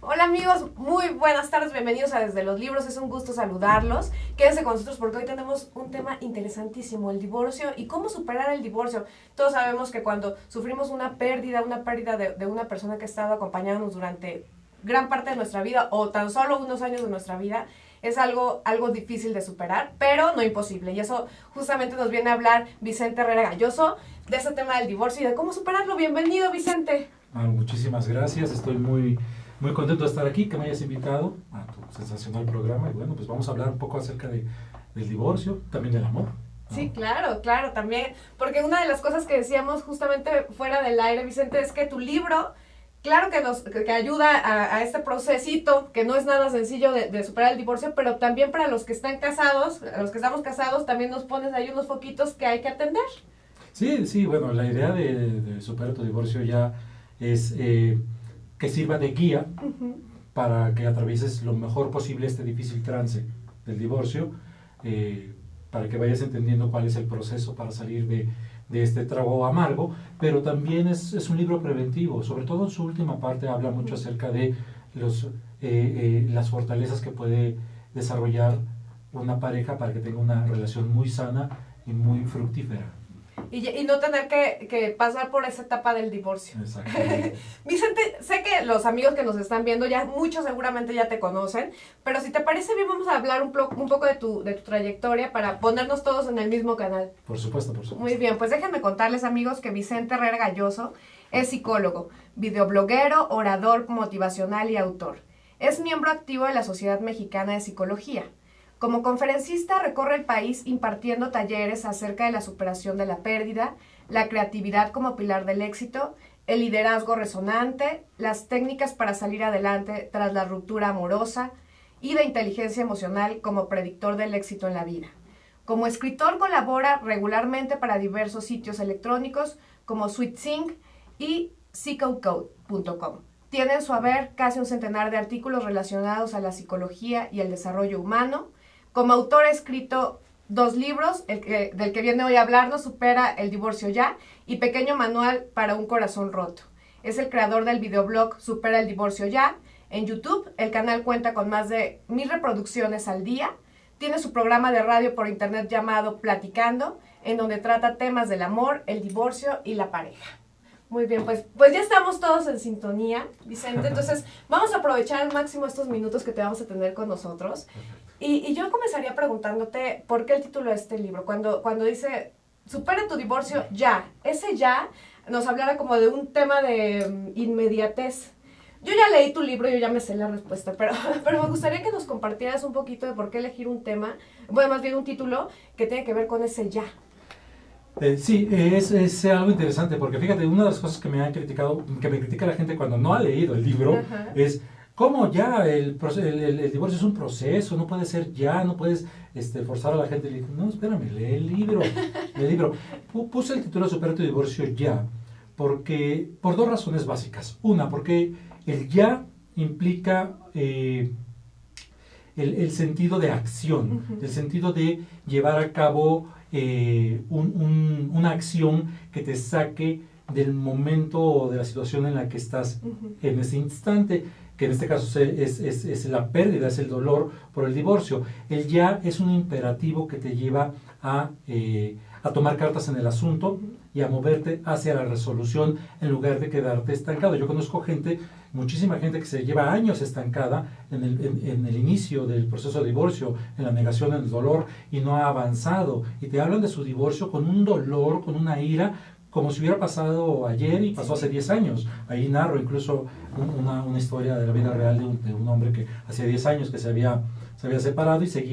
Hola amigos, muy buenas tardes, bienvenidos a Desde los Libros, es un gusto saludarlos. Quédense con nosotros porque hoy tenemos un tema interesantísimo, el divorcio y cómo superar el divorcio. Todos sabemos que cuando sufrimos una pérdida de una persona que ha estado acompañándonos durante gran parte de nuestra vida o tan solo unos años de nuestra vida, es algo difícil de superar, pero no imposible. Y eso justamente nos viene a hablar Vicente Herrera Galloso de ese tema del divorcio y de cómo superarlo. Bienvenido, Vicente. Muchísimas gracias, estoy muy contento de estar aquí, que me hayas invitado a tu sensacional programa. Y bueno, pues vamos a hablar un poco acerca del divorcio, también del amor, ¿no? Sí, claro, también. Porque una de las cosas que decíamos justamente fuera del aire, Vicente, es que tu libro, claro que ayuda a este procesito, que no es nada sencillo de superar el divorcio, pero también para los que están casados, a los que estamos casados, también nos pones ahí unos foquitos que hay que atender. Sí, bueno, la idea de superar tu divorcio ya es que sirva de guía para que atravieses lo mejor posible este difícil trance del divorcio, para que vayas entendiendo cuál es el proceso para salir de este trago amargo, pero también es un libro preventivo, sobre todo en su última parte habla mucho acerca de las fortalezas que puede desarrollar una pareja para que tenga una relación muy sana y muy fructífera. Y no tener que pasar por esa etapa del divorcio. Exactamente. Vicente, sé que los amigos que nos están viendo, ya muchos seguramente ya te conocen, pero si te parece bien vamos a hablar un poco de tu trayectoria para ponernos todos en el mismo canal. Por supuesto, por supuesto. Muy bien, pues déjenme contarles amigos que Vicente Herrera Galloso es psicólogo, videobloguero, orador motivacional y autor. Es miembro activo de la Sociedad Mexicana de Psicología. Como conferencista recorre el país impartiendo talleres acerca de la superación de la pérdida, la creatividad como pilar del éxito, el liderazgo resonante, las técnicas para salir adelante tras la ruptura amorosa y de inteligencia emocional como predictor del éxito en la vida. Como escritor colabora regularmente para diversos sitios electrónicos como SweetSync y psychocode.com. Tiene en su haber casi un centenar de artículos relacionados a la psicología y el desarrollo humano. Como autor ha escrito 2 libros, del que viene hoy a hablarnos, Supera el divorcio ya, y Pequeño manual para un corazón roto. Es el creador del videoblog Supera el divorcio ya. En YouTube, el canal cuenta con más de 1000 reproducciones al día. Tiene su programa de radio por internet llamado Platicando, en donde trata temas del amor, el divorcio y la pareja. Muy bien, pues ya estamos todos en sintonía, Vicente. Entonces, vamos a aprovechar al máximo estos minutos que te vamos a tener con nosotros. Y yo comenzaría preguntándote por qué el título de este libro. Cuando dice, supera tu divorcio ya, ese ya nos hablara como de un tema de inmediatez. Yo ya leí tu libro, yo ya me sé la respuesta, pero me gustaría que nos compartieras un poquito de por qué elegir un tema, bueno, más bien un título que tiene que ver con ese ya. Sí, es algo interesante, porque fíjate, una de las cosas que me han criticado, que me critica la gente cuando no ha leído el libro, es cómo ya el divorcio es un proceso, no puede ser ya, no puedes forzar a la gente. Le digo, no, espérame, lee el libro, lee el libro. Puse el título Supera tu divorcio ya, por 2 razones básicas. Una, porque el ya implica el sentido de acción, el sentido de llevar a cabo una acción que te saque del momento o de la situación en la que estás en ese instante, que en este caso es la pérdida, es el dolor por el divorcio. El ya es un imperativo que te lleva a tomar cartas en el asunto y a moverte hacia la resolución en lugar de quedarte estancado. Yo conozco muchísima gente que se lleva años estancada en el inicio del proceso de divorcio, en la negación, en el dolor, y no ha avanzado. Y te hablan de su divorcio con un dolor, con una ira, como si hubiera pasado ayer y pasó hace 10 años. Ahí narro incluso una historia de la vida real de un hombre que hacía 10 años que se había separado y se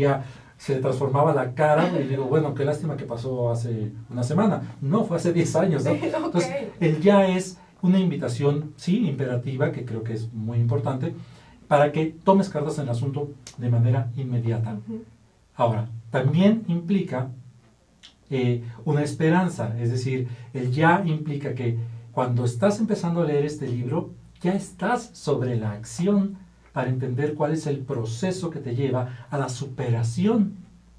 le transformaba la cara, y digo, bueno, qué lástima que pasó hace una semana. No, fue hace 10 años, ¿no? Okay. Entonces, el ya es una invitación, sí, imperativa, que creo que es muy importante, para que tomes cartas en el asunto de manera inmediata. Ahora, también implica una esperanza, es decir, el ya implica que cuando estás empezando a leer este libro, ya estás sobre la acción para entender cuál es el proceso que te lleva a la superación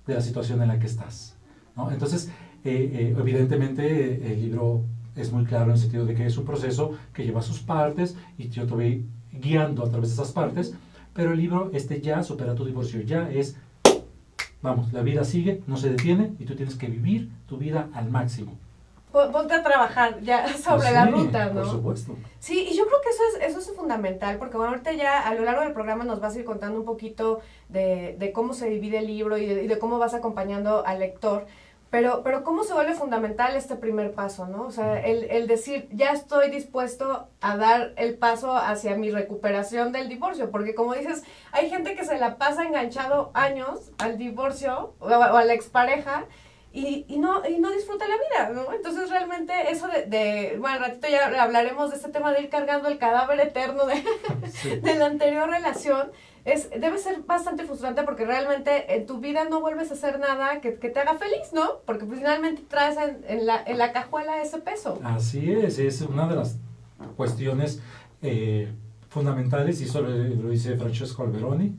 de la situación en la que estás, ¿no? Entonces, evidentemente, el libro es muy claro en el sentido de que es un proceso que lleva sus partes, y yo te voy guiando a través de esas partes, pero el libro ya supera tu divorcio, ya es, vamos, la vida sigue, no se detiene y tú tienes que vivir tu vida al máximo. Ponte a trabajar ya sobre Pues la sí, ruta, ¿no? por supuesto. Sí, y yo creo que eso es fundamental, porque bueno, ahorita ya a lo largo del programa nos vas a ir contando un poquito de cómo se divide el libro y de cómo vas acompañando al lector, pero cómo se vuelve fundamental este primer paso, ¿no? O sea, el decir, ya estoy dispuesto a dar el paso hacia mi recuperación del divorcio, porque como dices, hay gente que se la pasa enganchado años al divorcio o a la expareja, y no disfruta la vida, ¿no? Entonces realmente eso bueno, al ratito ya hablaremos de este tema de ir cargando el cadáver eterno Sí. de la anterior relación, debe ser bastante frustrante porque realmente en tu vida no vuelves a hacer nada que te haga feliz, ¿no? Porque pues, finalmente traes en la cajuela ese peso. Así es una de las cuestiones fundamentales, y eso lo dice Francesco Alberoni,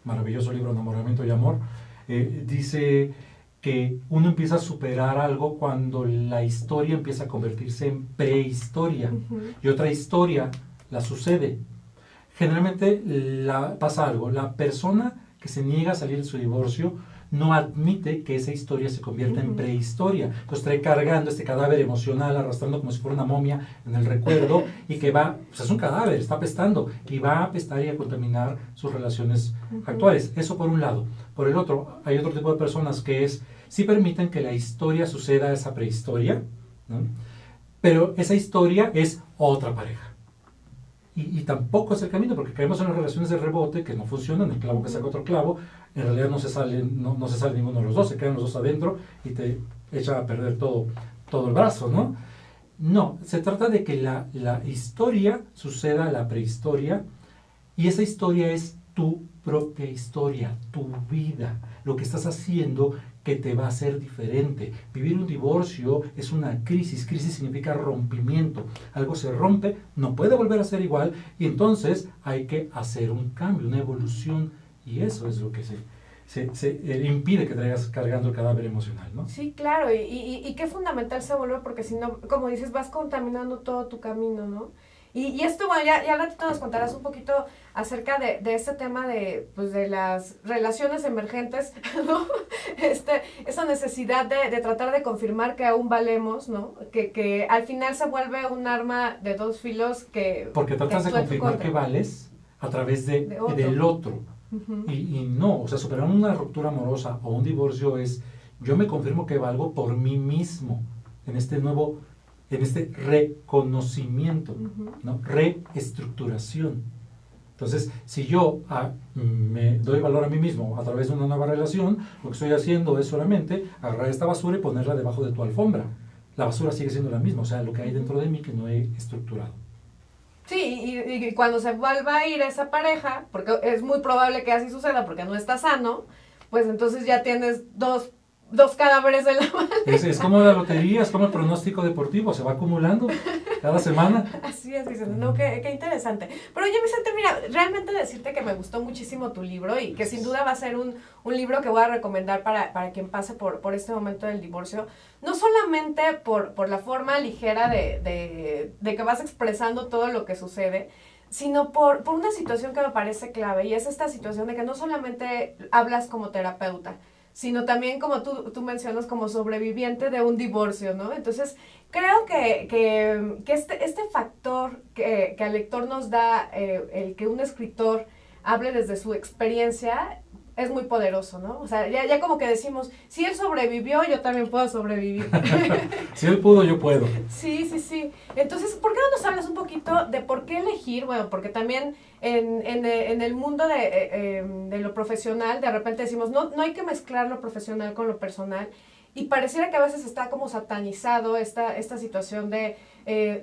maravilloso libro Enamoramiento y Amor, dice que uno empieza a superar algo cuando la historia empieza a convertirse en prehistoria y otra historia la sucede. Generalmente pasa algo, la persona que se niega a salir de su divorcio no admite que esa historia se convierta en prehistoria. Entonces trae cargando este cadáver emocional, arrastrando como si fuera una momia en el recuerdo, y que va, pues es un cadáver, está apestando, y va a apestar y a contaminar sus relaciones actuales. Eso por un lado. Por el otro, hay otro tipo de personas que sí permiten que la historia suceda a esa prehistoria, ¿no? Pero esa historia es otra pareja. Y tampoco es el camino, porque caemos en las relaciones de rebote que no funcionan, el clavo que saca otro clavo, en realidad no se sale ninguno de los dos, se quedan los dos adentro y te echa a perder todo el brazo, ¿no? No, se trata de que la historia suceda a la prehistoria, y esa historia es tu propia historia, tu vida, lo que estás haciendo que te va a hacer diferente. Vivir un divorcio es una crisis significa rompimiento, algo se rompe, no puede volver a ser igual, y entonces hay que hacer un cambio, una evolución, y eso es lo que se impide que traigas cargando el cadáver emocional, ¿no? Sí, claro, y qué fundamental se vuelve, porque si no, como dices, vas contaminando todo tu camino, ¿no? Y esto, bueno, ya al ratito nos contarás un poquito acerca de este tema pues de las relaciones emergentes, ¿no? Esa necesidad de tratar de confirmar que aún valemos, ¿no? Que al final se vuelve un arma de dos filos porque tratas de confirmar que vales a través del otro. Y no, o sea, superar una ruptura amorosa o un divorcio es, yo me confirmo que valgo por mí mismo, en este reconocimiento, ¿no? Reestructuración. Entonces, si yo me doy valor a mí mismo a través de una nueva relación, lo que estoy haciendo es solamente agarrar esta basura y ponerla debajo de tu alfombra. La basura sigue siendo la misma, o sea, lo que hay dentro de mí que no he estructurado. Sí, y cuando se vuelva a ir esa pareja, porque es muy probable que así suceda porque no está sano, pues entonces ya tienes dos cadáveres en la mano. Es como la lotería, es como el pronóstico deportivo, se va acumulando cada semana. Así es, Vicente, no, qué interesante. Pero oye, Vicente, mira, realmente decirte que me gustó muchísimo tu libro y que sin duda va a ser un libro que voy a recomendar para quien pase por este momento del divorcio, no solamente por la forma ligera de que vas expresando todo lo que sucede, sino por una situación que me parece clave, y es esta situación de que no solamente hablas como terapeuta, sino también, como tú mencionas, como sobreviviente de un divorcio, ¿no? Entonces, creo que este factor que al lector nos da el que un escritor hable desde su experiencia es muy poderoso, ¿no? O sea, ya como que decimos, si él sobrevivió, yo también puedo sobrevivir. Si él pudo, yo puedo. Sí. Entonces, ¿por qué no nos hablas un poquito de por qué elegir? Bueno, porque también en el mundo de lo profesional, de repente decimos, no hay que mezclar lo profesional con lo personal, y pareciera que a veces está como satanizado esta situación de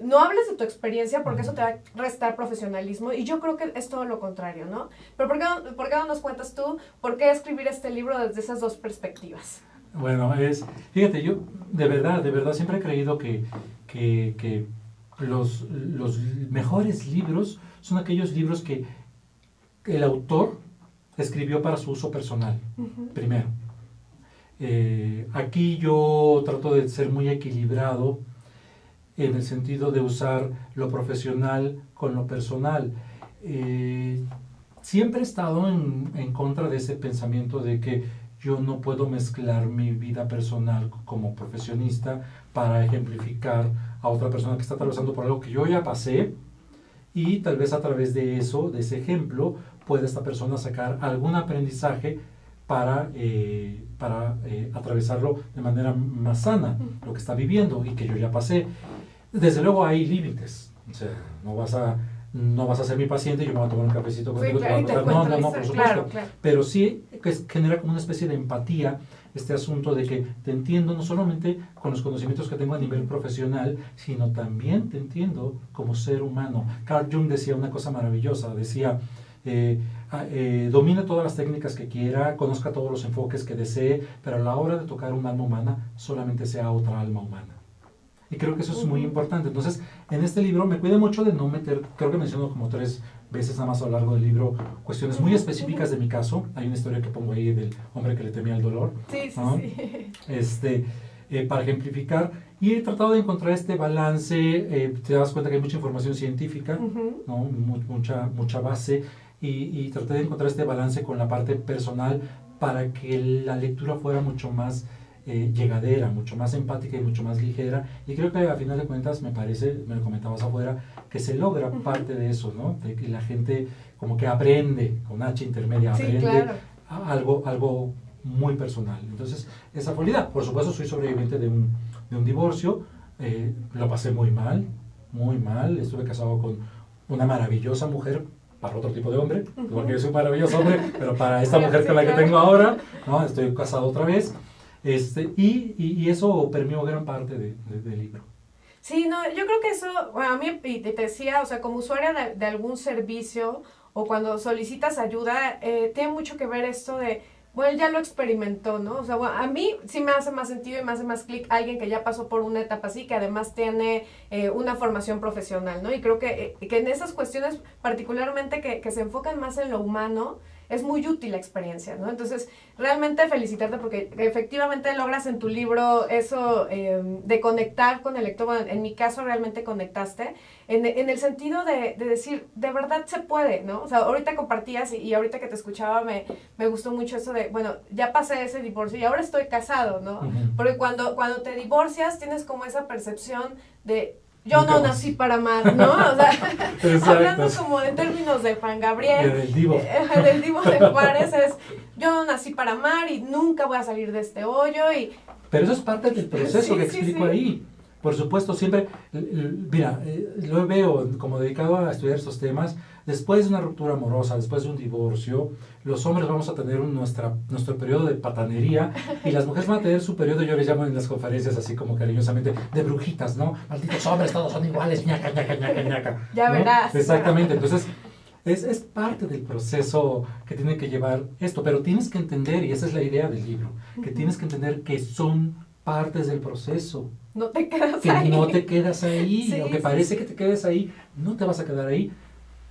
no hables de tu experiencia porque eso te va a restar profesionalismo, y yo creo que es todo lo contrario, ¿no? Pero ¿por qué no nos cuentas tú por qué escribir este libro desde esas dos perspectivas? Bueno, fíjate, yo de verdad siempre he creído que los mejores libros son aquellos libros que el autor escribió para su uso personal, primero. Aquí yo trato de ser muy equilibrado en el sentido de usar lo profesional con lo personal. siempre he estado en contra de ese pensamiento de que yo no puedo mezclar mi vida personal como profesionista para ejemplificar a otra persona que está atravesando por algo que yo ya pasé, y tal vez a través de eso, de ese ejemplo, pueda esta persona sacar algún aprendizaje para atravesarlo de manera más sana, lo que está viviendo y que yo ya pasé. Desde luego hay límites, o sea, no vas a ser mi paciente y yo me voy a tomar un cafecito contigo, claro, no, por supuesto, claro. Pero sí que genera como una especie de empatía este asunto de que te entiendo no solamente con los conocimientos que tengo a nivel profesional, sino también te entiendo como ser humano. Carl Jung decía una cosa maravillosa, decía, domine todas las técnicas que quiera, conozca todos los enfoques que desee, pero a la hora de tocar un alma humana, solamente sea otra alma humana. Y creo que eso es muy importante. Entonces, en este libro me cuidé mucho de no meter, creo que menciono como 3 veces nada más a lo largo del libro, cuestiones muy específicas de mi caso. Hay una historia que pongo ahí del hombre que le temía el dolor. Sí, sí, ¿no? sí. Para ejemplificar. Y he tratado de encontrar este balance. Te das cuenta que hay mucha información científica, ¿no? mucha base. Y traté de encontrar este balance con la parte personal para que la lectura fuera mucho más llegadera, mucho más empática y mucho más ligera, y creo que a final de cuentas me parece, me lo comentabas afuera, que se logra parte de eso, ¿no? De que la gente como que aprende, con H intermedia, aprende claro. algo muy personal. Entonces, esa fue la idea. Por supuesto, soy sobreviviente de un divorcio, lo pasé muy mal, estuve casado con una maravillosa mujer, para otro tipo de hombre, porque yo soy un maravilloso hombre, pero para esta mujer con la que tengo ahora, ¿no? Estoy casado otra vez. Y eso permeó gran parte del libro. Sí, no, yo creo que eso, bueno, a mí te decía, o sea, como usuaria de algún servicio o cuando solicitas ayuda, tiene mucho que ver esto de, bueno, él ya lo experimentó, ¿no? O sea, bueno, a mí sí me hace más sentido y me hace más clic alguien que ya pasó por una etapa así, que además tiene una formación profesional, ¿no? Y creo que en esas cuestiones, particularmente que se enfocan más en lo humano, es muy útil la experiencia, ¿no? Entonces, realmente felicitarte porque efectivamente logras en tu libro eso de conectar con el lector. Bueno, en mi caso realmente conectaste en el sentido de decir, de verdad se puede, ¿no? O sea, ahorita compartías y ahorita que te escuchaba me gustó mucho eso de, bueno, ya pasé ese divorcio y ahora estoy casado, ¿no? Porque cuando te divorcias tienes como esa percepción de yo no nací para amar, ¿no? O sea, hablando como en términos de Juan Gabriel, del Divo. Del Divo de Juárez, es yo no nací para amar y nunca voy a salir de este hoyo. Pero eso es parte del proceso que explico ahí. Por supuesto, siempre, mira, lo veo como dedicado a estudiar estos temas. Después de una ruptura amorosa, después de un divorcio, los hombres vamos a tener nuestro periodo de patanería y las mujeres van a tener su periodo, yo les llamo en las conferencias así como cariñosamente, de brujitas, ¿no? Malditos hombres, todos son iguales, ñaca, ñaca, ñaca, ñaca. Ya ¿no? verás. Exactamente, entonces es parte del proceso que tiene que llevar esto, pero tienes que entender, y esa es la idea del libro, que tienes que entender que son partes del proceso. No te quedas que ahí. No te quedas ahí, Sí, aunque parece que te quedes ahí, no te vas a quedar ahí,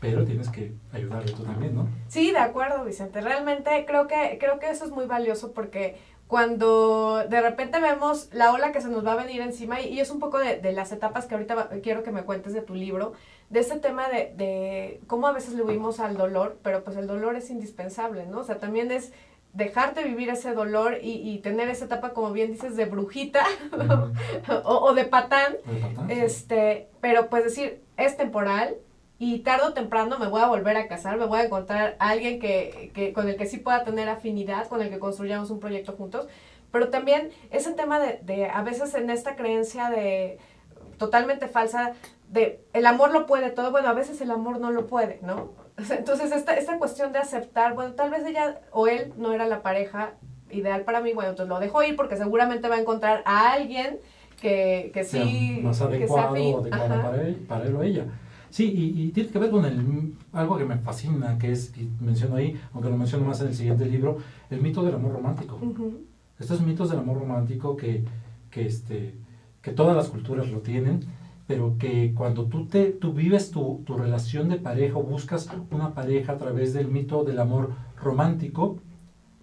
pero tienes que ayudarle tú también, ¿no? Sí, de acuerdo, Vicente. Realmente creo que eso es muy valioso porque cuando de repente vemos la ola que se nos va a venir encima, y es un poco de las etapas que ahorita quiero que me cuentes de tu libro, de este tema de cómo a veces le huimos al dolor, pero pues el dolor es indispensable, ¿no? O sea, también es dejarte vivir ese dolor y tener esa etapa, como bien dices, de brujita o de patán, pero pues decir, es temporal y tarde o temprano me voy a volver a casar, me voy a encontrar a alguien que con el que sí pueda tener afinidad, con el que construyamos un proyecto juntos, pero también ese tema de a veces en esta creencia de totalmente falsa, de el amor lo puede todo, bueno, a veces el amor no lo puede, ¿no? Entonces esta cuestión de aceptar, bueno, tal vez ella o él no era la pareja ideal para mí, bueno, entonces lo dejo ir porque seguramente va a encontrar a alguien que sí, más adecuado, que sea adecuado para él o ella. Sí, y tiene que ver con algo que me fascina, que es, y menciono ahí, aunque lo menciono más en el siguiente libro, el mito del amor romántico. Estos mitos del amor romántico que todas las culturas lo tienen, pero que cuando tú vives tu relación de pareja o buscas una pareja a través del mito del amor romántico,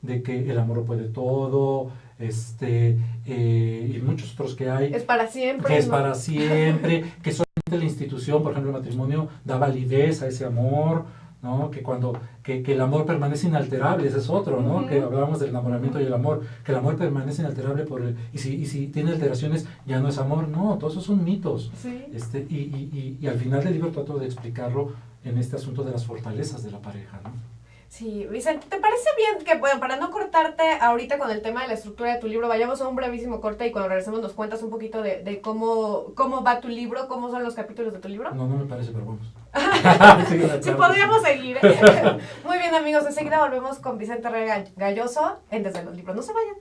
de que el amor lo puede todo, y muchos otros que hay. Es para siempre. Que es para siempre, que solamente de la institución, por ejemplo, el matrimonio da validez a ese amor, ¿no? Que el amor permanece inalterable, ese es otro, ¿no? Que hablábamos del enamoramiento y el amor, que el amor permanece inalterable y si tiene alteraciones ya no es amor, no, todos esos son mitos. Sí. Y al final del libro trato de explicarlo en este asunto de las fortalezas de la pareja, ¿no? Sí, Vicente, ¿te parece bien que, bueno, para no cortarte ahorita con el tema de la estructura de tu libro, vayamos a un brevísimo corte y cuando regresemos nos cuentas un poquito de cómo va tu libro, cómo son los capítulos de tu libro? No me parece, pero vamos. Sí, podríamos seguir. Muy bien, amigos, enseguida volvemos con Vicente Herrera Galloso en Desde los Libros. No se vayan.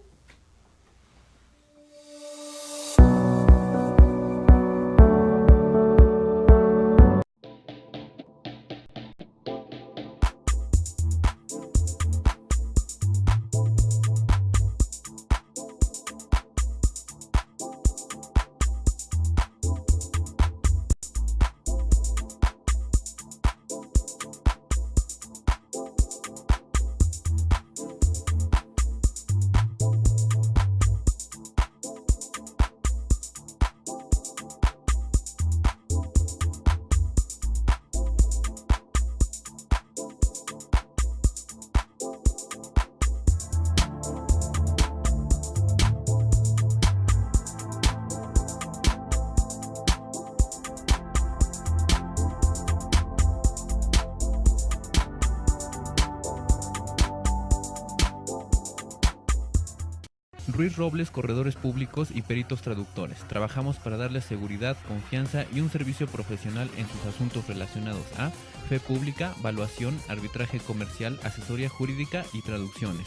Ruiz Robles, corredores públicos y peritos traductores. Trabajamos para darles seguridad, confianza y un servicio profesional en sus asuntos relacionados a fe pública, valuación, arbitraje comercial, asesoría jurídica y traducciones.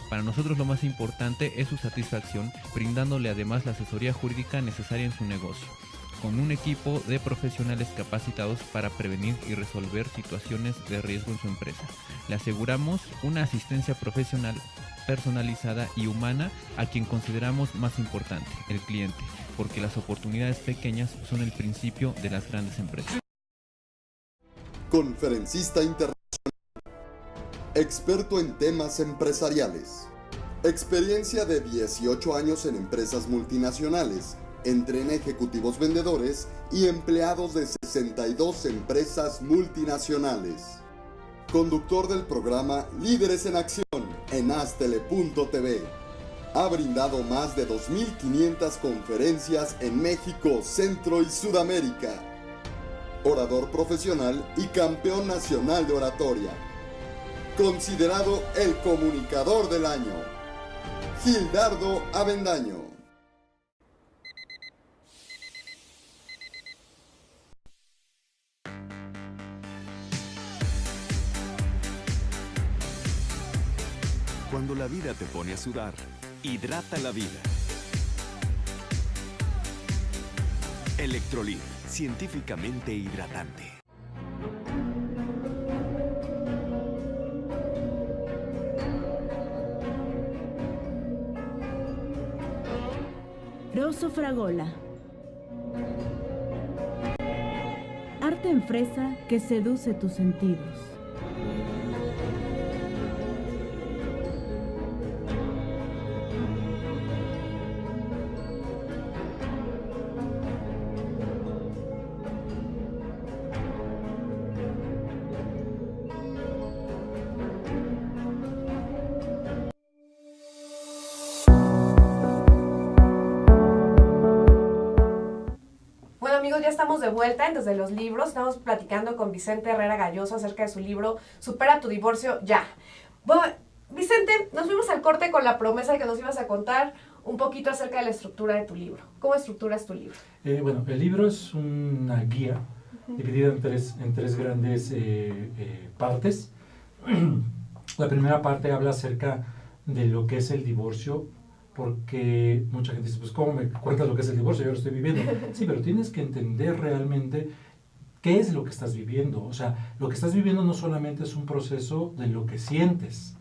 Para nosotros lo más importante es su satisfacción, brindándole además la asesoría jurídica necesaria en su negocio, con un equipo de profesionales capacitados para prevenir y resolver situaciones de riesgo en su empresa. Le aseguramos una asistencia profesional personalizada y humana a quien consideramos más importante, el cliente, porque las oportunidades pequeñas son el principio de las grandes empresas. Conferencista internacional, experto en temas empresariales, experiencia de 18 años en empresas multinacionales, entrena ejecutivos vendedores y empleados de 62 empresas multinacionales. Conductor del programa Líderes en Acción en Astele.tv. Ha brindado más de 2.500 conferencias en México, Centro y Sudamérica. Orador profesional y campeón nacional de oratoria. Considerado el comunicador del año. Gildardo Avendaño. Cuando la vida te pone a sudar, hidrata la vida. Electrolit, científicamente hidratante. Rosso Fragola. Arte en fresa que seduce tus sentidos. Ya estamos de vuelta en Desde los Libros. Estamos platicando con Vicente Herrera Galloso acerca de su libro Supera tu divorcio ya. Bueno, Vicente, nos fuimos al corte con la promesa de que nos ibas a contar un poquito acerca de la estructura de tu libro. ¿Cómo estructuras tu libro? Bueno, el libro es una guía dividida en tres grandes partes. La primera parte habla acerca de lo que es el divorcio, porque mucha gente dice, pues ¿cómo me cuentas lo que es el divorcio? Yo lo estoy viviendo. Sí, pero tienes que entender realmente qué es lo que estás viviendo. O sea, lo que estás viviendo no solamente es un proceso de lo que sientes,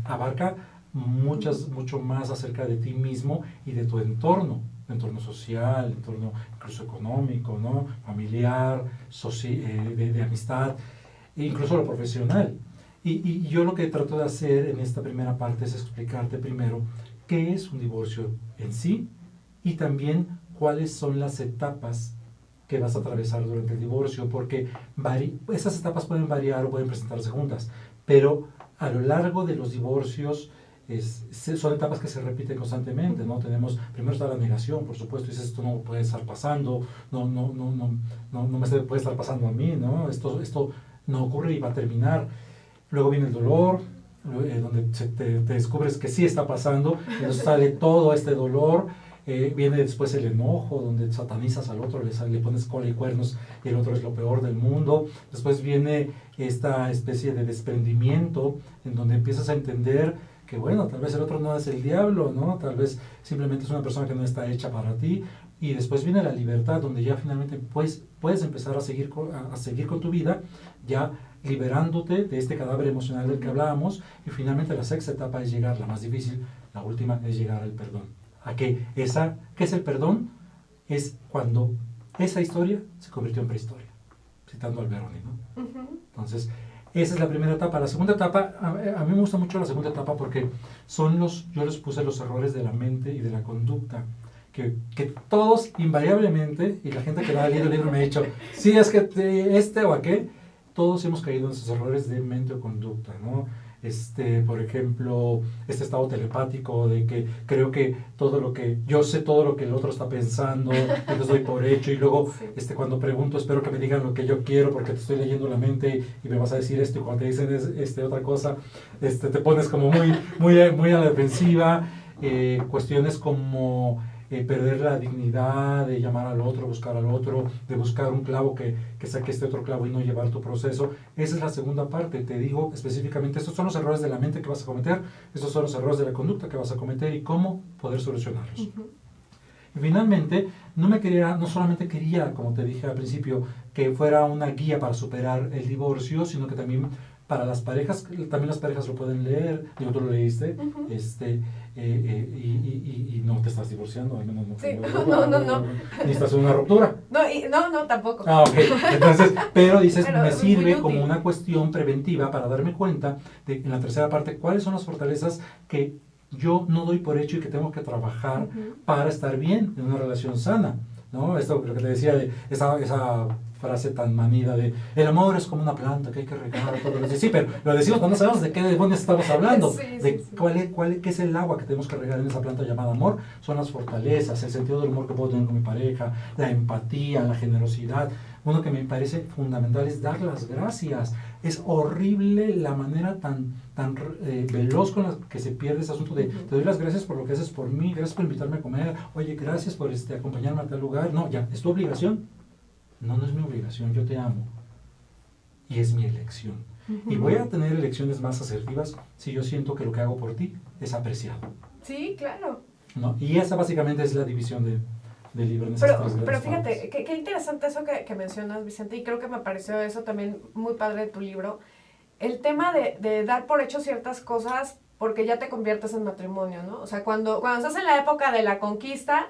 abarca mucho más acerca de ti mismo y de tu entorno social, entorno incluso económico, ¿no? Familiar, de amistad, e incluso lo profesional. Y yo lo que trato de hacer en esta primera parte es explicarte primero qué es un divorcio en sí y también cuáles son las etapas que vas a atravesar durante el divorcio, porque esas etapas pueden variar o pueden presentarse juntas, pero a lo largo de los divorcios son etapas que se repiten constantemente, ¿no? Primero está la negación, por supuesto, dices, esto no puede estar pasando, no me puede estar pasando a mí, ¿no? Esto no ocurre y va a terminar. Luego viene el dolor, donde te descubres que sí está pasando, y entonces sale todo este dolor. Viene después el enojo, donde satanizas al otro, le pones cola y cuernos y el otro es lo peor del mundo. Después viene esta especie de desprendimiento, en donde empiezas a entender que bueno, tal vez el otro no es el diablo, ¿no? Tal vez simplemente es una persona que no está hecha para ti. Y después viene la libertad, donde ya finalmente puedes empezar a seguir con tu vida, ya liberándote de este cadáver emocional del que hablábamos. Y finalmente la sexta etapa es llegar, la más difícil, la última, es llegar al perdón. ¿Qué es el perdón? Es cuando esa historia se convirtió en prehistoria, citando al Alberoni, ¿no? Uh-huh. Entonces, esa es la primera etapa. La segunda etapa, a mí me gusta mucho la segunda etapa porque yo les puse los errores de la mente y de la conducta, que todos invariablemente, y la gente que ha leído el libro me ha dicho, sí, es que este o aquel, todos hemos caído en esos errores de mente o conducta, ¿no? Por ejemplo, este estado telepático de que creo que yo sé todo lo que el otro está pensando, entonces doy por hecho, y luego sí. Cuando pregunto espero que me digan lo que yo quiero porque te estoy leyendo la mente y me vas a decir esto, y cuando te dicen otra cosa, te pones como muy a la defensiva. Cuestiones como perder la dignidad de llamar al otro, buscar al otro, de buscar un clavo que saque este otro clavo y no llevar tu proceso. Esa es la segunda parte. Te digo específicamente, estos son los errores de la mente que vas a cometer, estos son los errores de la conducta que vas a cometer y cómo poder solucionarlos. Uh-huh. Y finalmente, no solamente quería, como te dije al principio, que fuera una guía para superar el divorcio, sino que también para las parejas, también las parejas lo pueden leer, digo, tú lo leíste, uh-huh. Y no te estás divorciando, al menos no. Sí, no. Ni estás en una ruptura. No, tampoco. Ok, entonces, pero dices, pero me sirve como una cuestión preventiva para darme cuenta de, en la tercera parte, cuáles son las fortalezas que yo no doy por hecho y que tengo que trabajar uh-huh. para estar bien en una relación sana, ¿no? Esto lo que te decía de esa frase tan manida de el amor es como una planta que hay que regar todos los días. Sí, pero lo decimos cuando no sabemos de qué demonios estamos hablando, sí. ¿Qué es el agua que tenemos que regar en esa planta llamada amor? Son las fortalezas, el sentido del humor que puedo tener con mi pareja, la empatía, la generosidad. Uno que me parece fundamental es dar las gracias. Es horrible la manera tan veloz con la que se pierde ese asunto de te doy las gracias por lo que haces por mí, gracias por invitarme a comer, oye, gracias por acompañarme a tal lugar. No, ya, ¿es tu obligación? No es mi obligación, yo te amo. Y es mi elección. Uh-huh. Y voy a tener elecciones más asertivas si yo siento que lo que hago por ti es apreciado. Sí, claro. ¿No? Y esa básicamente es la división del libro en esas tres grandes pero fíjate, qué interesante eso que mencionas, Vicente, y creo que me pareció eso también muy padre de tu libro. El tema de dar por hecho ciertas cosas porque ya te conviertes en matrimonio, ¿no? O sea, cuando estás en la época de la conquista,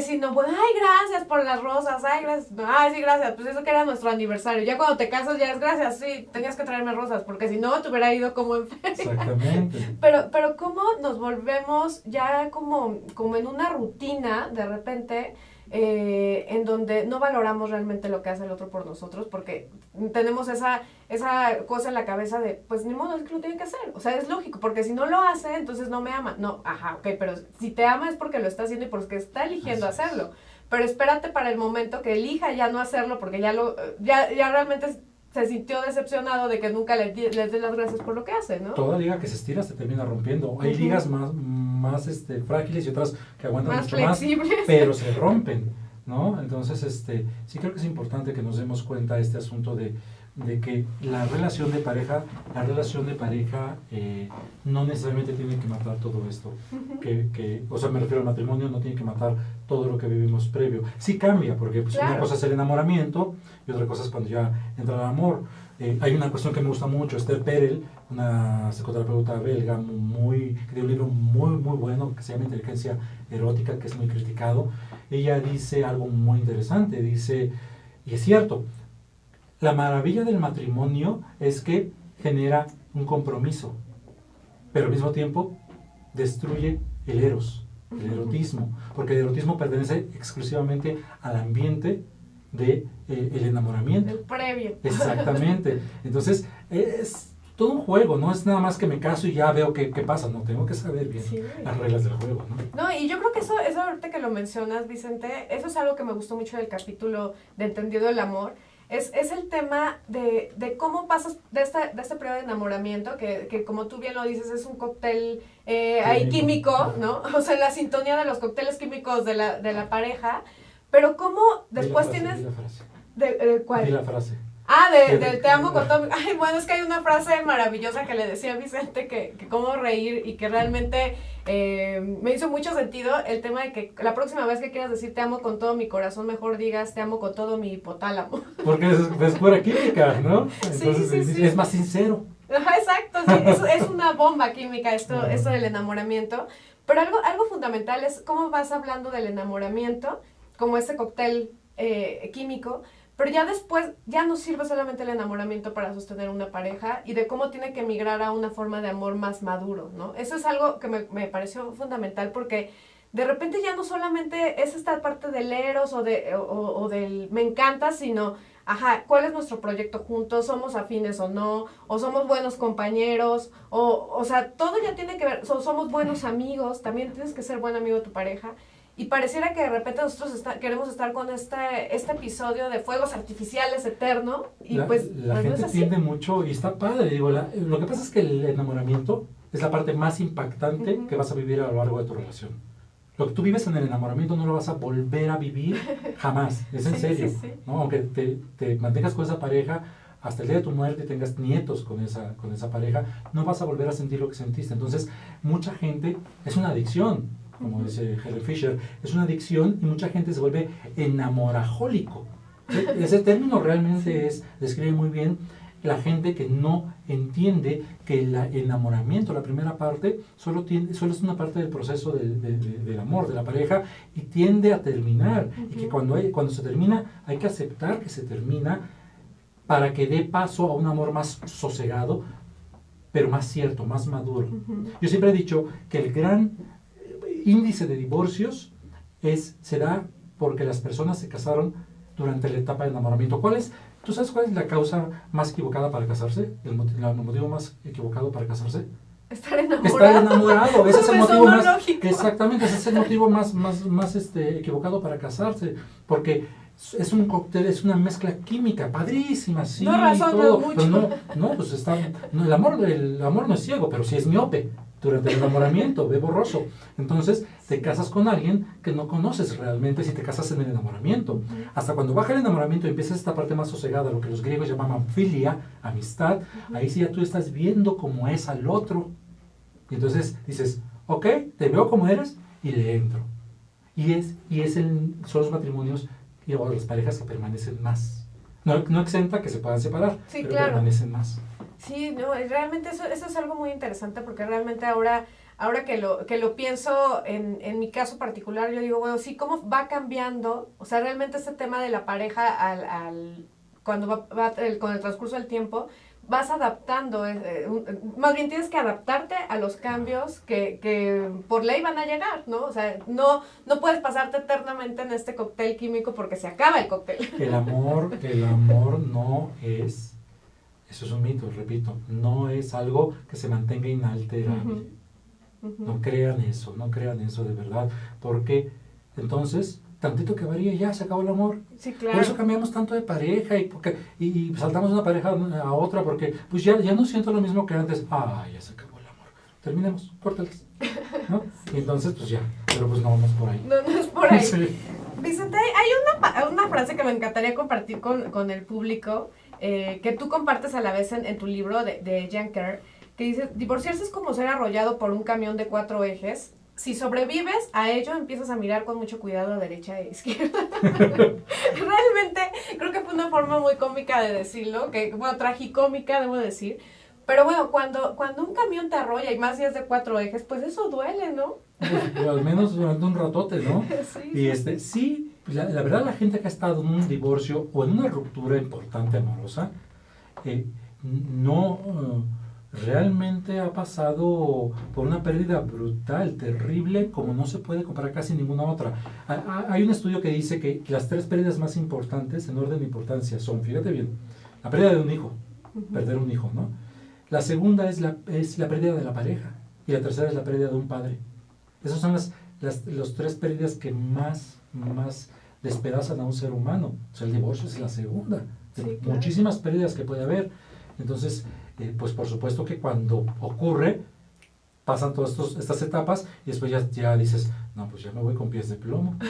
sí, no, pues, gracias por las rosas, gracias, sí, gracias, pues eso que era nuestro aniversario. Ya cuando te casas ya es gracias, sí, tenías que traerme rosas, porque si no te hubiera ido como en feria. Exactamente. Pero cómo nos volvemos ya como en una rutina, de repente, en donde no valoramos realmente lo que hace el otro por nosotros, porque tenemos esa cosa en la cabeza de, pues ni modo, es que lo tiene que hacer, o sea, es lógico, porque si no lo hace, entonces no me ama. No, ok, pero si te ama es porque lo está haciendo y porque está eligiendo hacerlo, pero espérate para el momento que elija ya no hacerlo, porque ya realmente se sintió decepcionado de que nunca les dé las gracias por lo que hace, ¿no? Toda liga que se estira se termina rompiendo. Hay ligas más frágiles y otras que aguantan mucho más, pero se rompen, ¿no? Entonces, sí creo que es importante que nos demos cuenta de este asunto de que la relación de pareja no necesariamente tiene que matar todo esto. Uh-huh. O sea, me refiero al matrimonio, no tiene que matar todo lo que vivimos previo. Sí cambia, porque pues, claro. Una cosa es el enamoramiento y otra cosa es cuando ya entra el amor. Hay una cuestión que me gusta mucho, Esther Perel, una psicoterapeuta belga que tiene un libro muy, muy bueno que se llama Inteligencia Erótica, que es muy criticado. Ella dice algo muy interesante, dice, y es cierto, la maravilla del matrimonio es que genera un compromiso, pero al mismo tiempo destruye el erotismo, porque el erotismo pertenece exclusivamente al ambiente de el enamoramiento. El previo. Exactamente. Entonces, es todo un juego, no es nada más que me caso y ya veo qué pasa, no, tengo que saber bien las reglas del juego, ¿no? No, y yo creo que eso ahorita que lo mencionas, Vicente, eso es algo que me gustó mucho del capítulo de Entendido el Amor, es el tema de cómo pasas de este periodo de enamoramiento, que como tú bien lo dices, es un cóctel ahí químico, ¿no? O sea, la sintonía de los cócteles químicos de la pareja, pero cómo después tienes... Di la frase. ¿Cuál? Di la frase. Del te amo con todo. Ay, bueno, es que hay una frase maravillosa que le decía a Vicente que cómo reír y que realmente me hizo mucho sentido el tema de que la próxima vez que quieras decir te amo con todo mi corazón, mejor digas te amo con todo mi hipotálamo. Porque es pura química, ¿no? Entonces sí. Es más sincero. Ajá, exacto, sí, es una bomba química esto del enamoramiento. Pero algo fundamental es cómo vas hablando del enamoramiento, como ese cóctel químico. Pero ya después, ya no sirve solamente el enamoramiento para sostener una pareja y de cómo tiene que migrar a una forma de amor más maduro, ¿no? Eso es algo que me pareció fundamental porque de repente ya no solamente es esta parte del eros o del me encanta, sino, ¿cuál es nuestro proyecto juntos? ¿Somos afines o no? ¿O somos buenos compañeros? O sea, todo ya tiene que ver, somos buenos amigos, también tienes que ser buen amigo de tu pareja. Y pareciera que de repente nosotros queremos estar con este episodio de fuegos artificiales eterno. Y la gente no es así. tiende mucho y está padre. Digo, lo que pasa es que el enamoramiento es la parte más impactante que vas a vivir a lo largo de tu relación. Lo que tú vives en el enamoramiento no lo vas a volver a vivir jamás. Es en serio. Sí. ¿No? Aunque te mantengas con esa pareja hasta el día de tu muerte y tengas nietos con esa pareja, no vas a volver a sentir lo que sentiste. Entonces, mucha gente, es una adicción. Como dice Helen Fisher, es una adicción y mucha gente se vuelve enamorajólico. Ese término realmente describe muy bien la gente que no entiende que el enamoramiento, la primera parte, solo es una parte del proceso del amor, de la pareja, y tiende a terminar. Y que cuando se termina, hay que aceptar que se termina para que dé paso a un amor más sosegado, pero más cierto, más maduro. Yo siempre he dicho que el gran índice de divorcios se da porque las personas se casaron durante la etapa de enamoramiento. ¿Tú sabes cuál es la causa más equivocada para casarse? ¿El motivo más equivocado para casarse? Estar enamorado. Estar enamorado. Ese es el motivo más. Lógico. Exactamente, ese es el motivo más equivocado para casarse. Porque es un cóctel, es una mezcla química, padrísima, sí. No razonas mucho. Pues el amor no es ciego, pero sí es miope. Durante el enamoramiento, ve borroso. Entonces, te casas con alguien que no conoces realmente si te casas en el enamoramiento. Hasta cuando baja el enamoramiento y empieza esta parte más sosegada, lo que los griegos llamaban filia, amistad, ahí sí ya tú estás viendo cómo es al otro. Y entonces dices, ok, te veo como eres y le entro. Son los matrimonios y las parejas que permanecen más. No exenta que se puedan separar, sí, pero claro. Permanecen más. Sí, no, realmente eso es algo muy interesante porque realmente ahora que lo pienso en mi caso particular, yo digo, bueno, sí, cómo va cambiando, o sea, realmente este tema de la pareja cuando va con el transcurso del tiempo, vas adaptando, más bien tienes que adaptarte a los cambios que por ley van a llegar, ¿no? O sea, no puedes pasarte eternamente en este cóctel químico porque se acaba el cóctel. El amor no es... Eso es un mito, repito, no es algo que se mantenga inalterable. No crean eso de verdad, porque entonces, tantito que varía y ya se acabó el amor. Sí, claro. Por eso cambiamos tanto de pareja y saltamos de una pareja a otra, porque pues ya no siento lo mismo que antes. Ya se acabó el amor. Terminemos, córtales, ¿no? Y entonces, pues ya, pero pues no vamos por ahí. No es por ahí. Sí. Vicente, hay una frase que me encantaría compartir con el público, que tú compartes a la vez en tu libro de Jan Kerr, que dice, divorciarse es como ser arrollado por un camión de 4 ejes. Si sobrevives a ello, empiezas a mirar con mucho cuidado a derecha e izquierda. Realmente, creo que fue una forma muy cómica de decirlo, tragicómica, debo decir. Pero bueno, cuando un camión te arrolla, y más si es de 4 ejes, pues eso duele, ¿no? Pues, al menos durante un ratote, ¿no? Sí. Y sí, la verdad, la gente que ha estado en un divorcio o en una ruptura importante amorosa, no realmente ha pasado por una pérdida brutal, terrible, como no se puede comparar casi ninguna otra. Hay un estudio que dice que las 3 pérdidas más importantes en orden de importancia son, fíjate bien, la pérdida de un hijo, perder un hijo, ¿no? La segunda es la pérdida de la pareja, y la tercera es la pérdida de un padre. Esas son las 3 pérdidas que más despedazan a un ser humano. O sea, el divorcio es la segunda. Sí, claro. Muchísimas pérdidas que puede haber. Entonces, pues por supuesto que cuando ocurre, pasan todas estas etapas y después ya dices, no, pues ya me voy con pies de plomo, ¿no?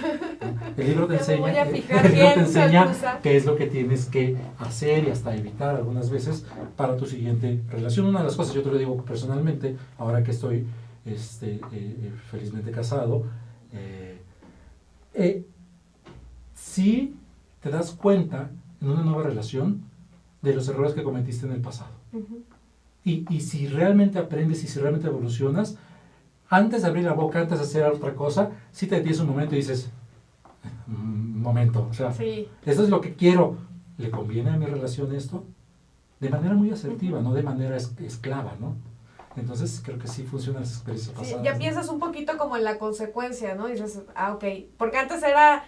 El libro te Ya me voy a enseña, fijar el libro te bien, enseña Saltuza. qué es lo que tienes que hacer y hasta evitar algunas veces para tu siguiente relación. Una de las cosas, yo te lo digo personalmente, ahora que estoy felizmente casado, si te das cuenta en una nueva relación de los errores que cometiste en el pasado. Ujú. Y si realmente aprendes y si realmente evolucionas, antes de abrir la boca, antes de hacer otra cosa, si te detienes un momento y dices, un momento, o sea, Sí. esto es lo que quiero, ¿le conviene a mi relación esto? De manera muy asertiva, no de manera esclava, ¿no? Entonces creo que sí funcionan las experiencias Sí, pasadas. ya ¿no? piensas un poquito como en la consecuencia, ¿no? Dices, ok, porque antes era,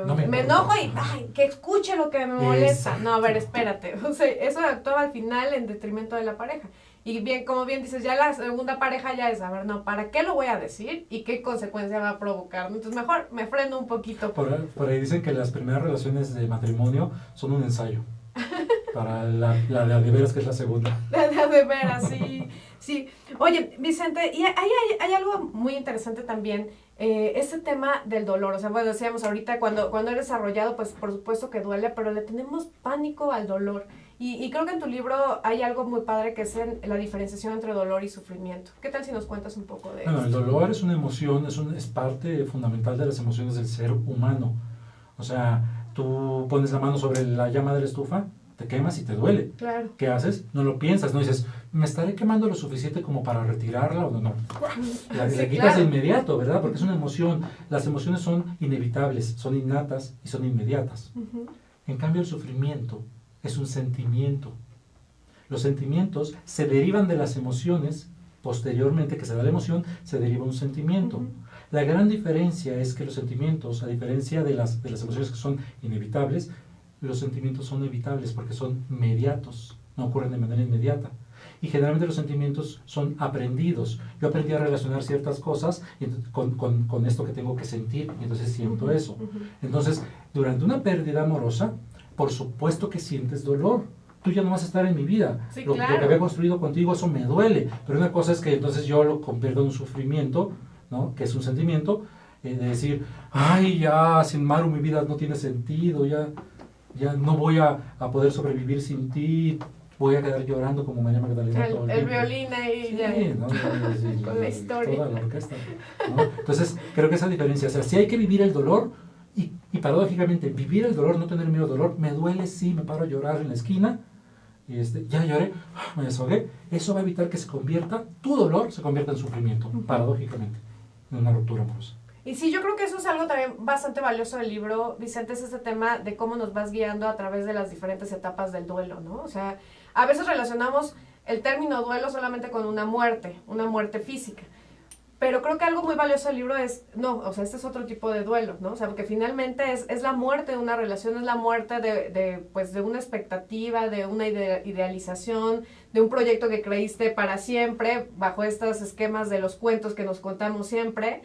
No me me importa. enojo y, ay, que escuche lo que me molesta. Exacto. No, a ver, espérate. O sea, eso actuaba al final en detrimento de la pareja. Y bien, como bien dices, ya la segunda pareja ya es, a ver, no, ¿para qué lo voy a decir? ¿Y qué consecuencia va a provocar? Entonces mejor me freno un poquito. Por ahí dicen que las primeras relaciones de matrimonio son un ensayo. Para la de veras que es la segunda. De veras, sí, sí. Oye, Vicente, y hay algo muy interesante también, ese tema del dolor. O sea, bueno, decíamos ahorita, cuando eres desarrollado, pues por supuesto que duele, pero le tenemos pánico al dolor. Y creo que en tu libro hay algo muy padre que es la diferenciación entre dolor y sufrimiento. ¿Qué tal si nos cuentas un poco de Bueno, el eso? dolor es una emoción, es parte fundamental de las emociones del ser humano. O sea, tú pones la mano sobre la llama de la estufa, te quemas y te duele. Claro. ¿Qué haces? No lo piensas, no dices, ¿me estaré quemando lo suficiente como para retirarla o no? No. La Sí, quitas claro. de inmediato, ¿verdad? Porque es una emoción. Las emociones son inevitables, son innatas y son inmediatas. Ujú. En cambio, el sufrimiento es un sentimiento. Los sentimientos se derivan de las emociones, posteriormente que se da la emoción, se deriva un sentimiento. Ujú. La gran diferencia es que los sentimientos, a diferencia de las emociones que son inevitables, los sentimientos son evitables porque son mediatos, no ocurren de manera inmediata. Y generalmente los sentimientos son aprendidos. Yo aprendí a relacionar ciertas cosas con esto que tengo que sentir, y entonces siento Ujú, eso. ujú. Entonces, durante una pérdida amorosa, por supuesto que sientes dolor. Tú ya no vas a estar en mi vida. Sí, Lo que claro. había construido contigo, eso me duele. Pero una cosa es que entonces yo lo convierto en un sufrimiento, ¿no? Que es un sentimiento, de decir, ay, ya, sin Maru mi vida no tiene sentido, ya no voy a poder sobrevivir sin ti, voy a quedar llorando como María Magdalena todo el El tiempo. violín ahí Sí, ya. ¿no? Sí, Con la historia. toda la orquesta, ¿no? Entonces, creo que esa diferencia, o sea, si hay que vivir el dolor, y paradójicamente, vivir el dolor, no tener miedo al dolor, me duele, sí, me paro a llorar en la esquina, y ya lloré, me desahogué, eso va a evitar que tu dolor se convierta en sufrimiento, paradójicamente, en una ruptura amorosa. Y sí, yo creo que eso es algo también bastante valioso del libro, Vicente, es este tema de cómo nos vas guiando a través de las diferentes etapas del duelo, ¿no? O sea, a veces relacionamos el término duelo solamente con una muerte física. Pero creo que algo muy valioso del libro es, no, o sea, este es otro tipo de duelo, ¿no? O sea, porque finalmente es la muerte de una relación, es la muerte de una expectativa, de una idealización, de un proyecto que creíste para siempre, bajo estos esquemas de los cuentos que nos contamos siempre,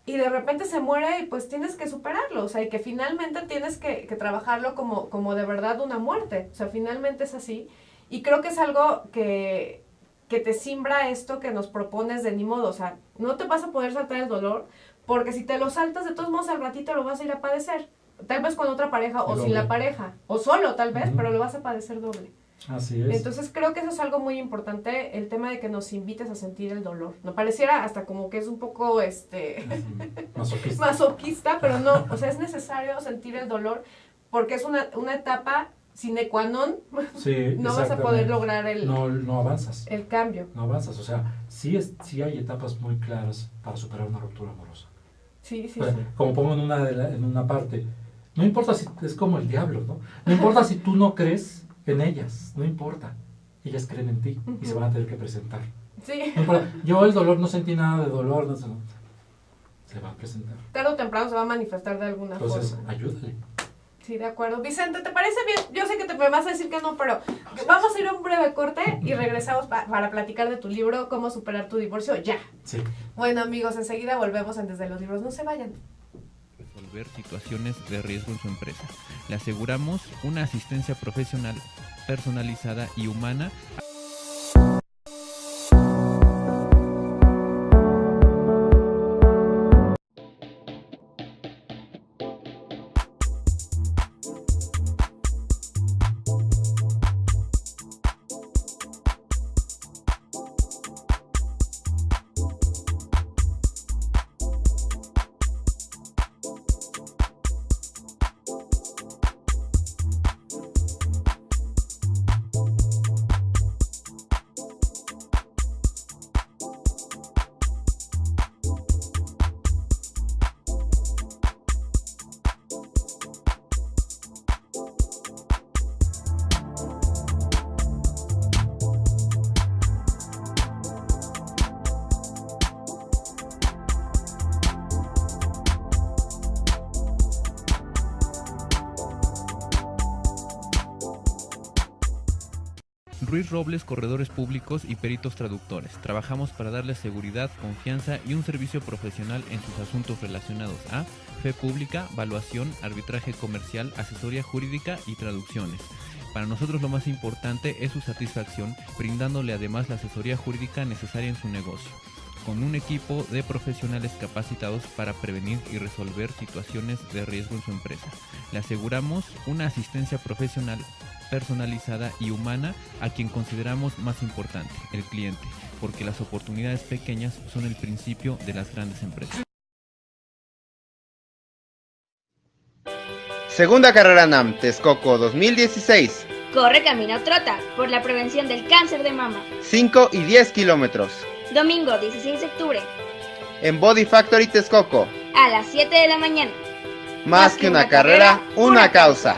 y de repente se muere y pues tienes que superarlo, o sea, y que finalmente tienes que trabajarlo como de verdad una muerte, o sea, finalmente es así. Y creo que es algo que te simbra esto que nos propones de ni modo, o sea, no te vas a poder saltar el dolor, porque si te lo saltas, de todos modos al ratito lo vas a ir a padecer, tal vez con otra pareja o Doble. sin la pareja, o solo tal vez, Ujú. pero lo vas a padecer doble. Así es. Entonces creo que eso es algo muy importante, el tema de que nos invites a sentir el dolor. No pareciera hasta como que es un poco Masoquista. masoquista, pero no, o sea, es necesario sentir el dolor porque es una etapa sine qua non, Sí, no vas a poder exactamente. lograr No avanzas. el cambio. No avanzas, o sea, sí hay etapas muy claras para superar una ruptura amorosa. Sí, sí, O sea, sí. como pongo en una parte, no importa si es como el diablo, ¿no? No importa si tú no crees en ellas, no importa. ellas creen en ti y se van a tener que presentar. Sí. No importa, yo el dolor no sentí nada de dolor, no, se va a presentar. Tarde o temprano se va a manifestar de alguna Entonces, forma. ayúdale. Sí, de acuerdo. Vicente, ¿te parece bien? Yo sé que me vas a decir que no, pero vamos a ir a un breve corte y regresamos para platicar de tu libro, Cómo superar tu divorcio ya. Sí. Bueno, amigos, enseguida volvemos en Desde los Libros. No se vayan. Resolver situaciones de riesgo en su empresa. Le aseguramos una asistencia profesional, personalizada y humana. Ruiz Robles, corredores públicos y peritos traductores. Trabajamos para darles seguridad, confianza y un servicio profesional en sus asuntos relacionados a fe pública, valuación, arbitraje comercial, asesoría jurídica y traducciones. Para nosotros lo más importante es su satisfacción, brindándole además la asesoría jurídica necesaria en su negocio, con un equipo de profesionales capacitados para prevenir y resolver situaciones de riesgo en su empresa. Le aseguramos una asistencia profesional, personalizada y humana a quien consideramos más importante, el cliente, porque las oportunidades pequeñas son el principio de las grandes empresas. Segunda carrera NAM Texcoco 2016. Corre, camina o trota por la prevención del cáncer de mama. 5 y 10 kilómetros. Domingo 16 de octubre En Body Factory Texcoco. a las 7 de la mañana. Más que una carrera, una causa.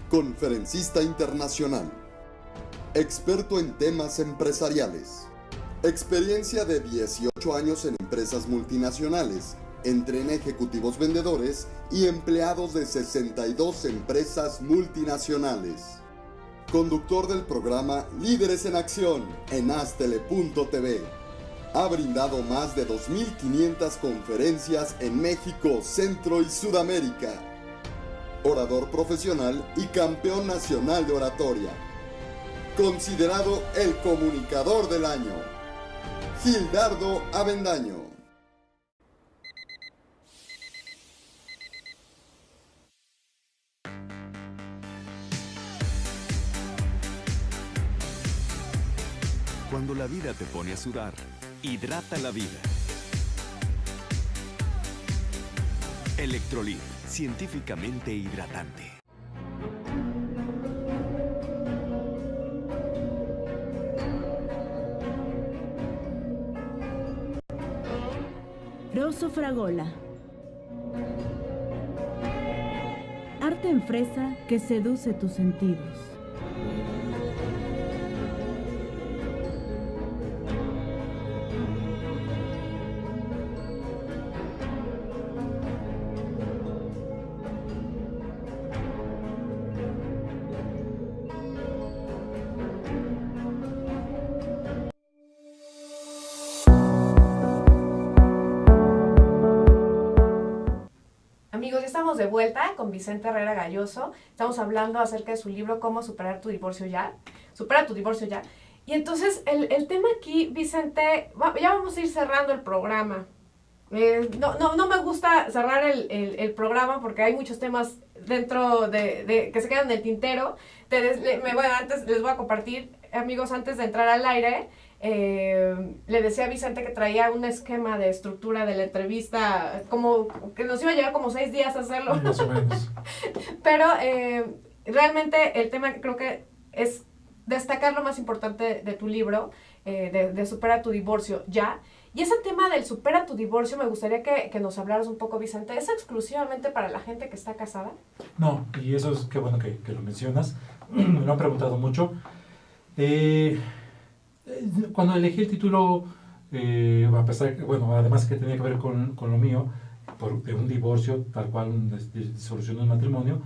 Conferencista internacional. Experto en temas empresariales. Experiencia de 18 años en empresas multinacionales. Entrena ejecutivos vendedores y empleados de 62 empresas multinacionales. Conductor del programa Líderes en Acción en Astele.tv. Ha brindado más de 2.500 conferencias en México, Centro y Sudamérica. Orador profesional y campeón nacional de oratoria. Considerado el comunicador del año. Gildardo Avendaño. Cuando la vida te pone a sudar, hidrata la vida. Electrolit, científicamente hidratante. Rosso Fragola. Arte en fresa que seduce tus sentidos. Amigos, ya estamos de vuelta con Vicente Herrera Galloso. Estamos hablando acerca de su libro Cómo superar tu divorcio ya. Supera tu divorcio ya. Y entonces el tema aquí, Vicente, ya vamos a ir cerrando el programa. No me gusta cerrar el programa porque hay muchos temas dentro de que se quedan en el tintero. Antes les voy a compartir, amigos, antes de entrar al aire, le decía a Vicente que traía un esquema de estructura de la entrevista, como que nos iba a llevar como 6 días hacerlo. Más o menos. Pero realmente el tema creo que es destacar lo más importante de tu libro, de Supera tu divorcio ya. Y ese tema del supera tu divorcio, me gustaría que nos hablaras un poco, Vicente. ¿Es exclusivamente para la gente que está casada? No, y eso es qué bueno que lo mencionas. Me lo han preguntado mucho. Cuando elegí el título, a pesar que, bueno, además que tenía que ver con lo mío, de un divorcio, tal cual, de disolución de un matrimonio,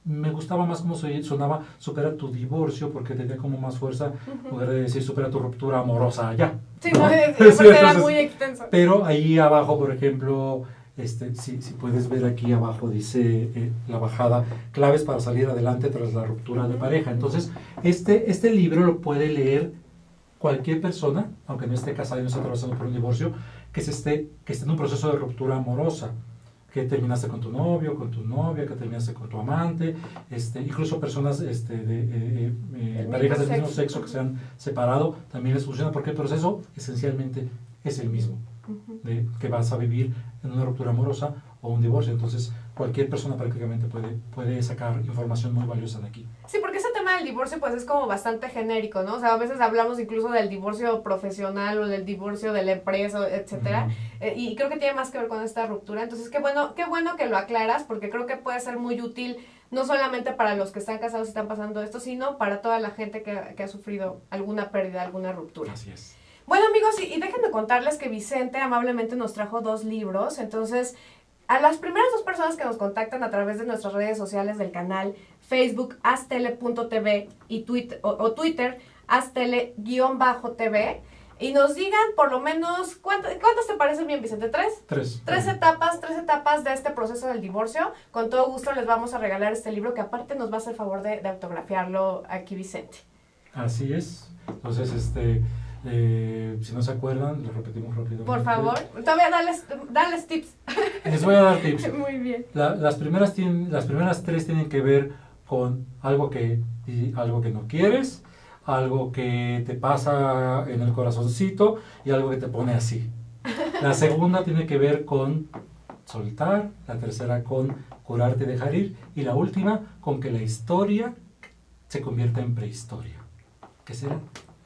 me gustaba más cómo sonaba supera tu divorcio, porque tenía como más fuerza poder decir supera tu ruptura amorosa ya. Sí, ¿no? no, Sí, era entonces, muy extenso. pero ahí abajo, por ejemplo, si puedes ver aquí abajo, dice la bajada, claves para salir adelante tras la ruptura de pareja. Entonces, este libro lo puede leer cualquier persona, aunque no esté casada y no esté atravesando por un divorcio, que esté en un proceso de ruptura amorosa, que terminaste con tu novio, con tu novia, que terminaste con tu amante, incluso personas parejas del mismo sexo que se han separado, también les funciona, porque el proceso esencialmente es el mismo, que vas a vivir en una ruptura amorosa o un divorcio. Entonces cualquier persona prácticamente puede sacar información muy valiosa de aquí. Sí, porque ese tema del divorcio pues es como bastante genérico, ¿no? O sea, a veces hablamos incluso del divorcio profesional o del divorcio de la empresa, etcétera, y creo que tiene más que ver con esta ruptura. Entonces, qué bueno que lo aclaras, porque creo que puede ser muy útil no solamente para los que están casados y están pasando esto, sino para toda la gente que ha sufrido alguna pérdida, alguna ruptura. Así es. Bueno, amigos, y déjenme contarles que Vicente amablemente nos trajo 2 libros. Entonces, a las primeras 2 personas que nos contactan a través de nuestras redes sociales del canal Facebook haztele.tv y Twitter haztele_tv, y nos digan por lo menos, ¿cuántas te parecen bien, Vicente? ¿3? 3 etapas de este proceso del divorcio. Con todo gusto les vamos a regalar este libro, que aparte nos va a hacer favor de autografiarlo aquí, Vicente. Así es. Entonces, si no se acuerdan, lo repetimos rápidamente. Por favor, todavía dales tips. Les voy a dar tips. Muy bien. Las primeras 3 tienen que ver con algo que no quieres, algo que te pasa en el corazoncito y algo que te pone así. La segunda tiene que ver con soltar, la tercera con curarte y dejar ir, y la última con que la historia se convierta en prehistoria. ¿Qué será?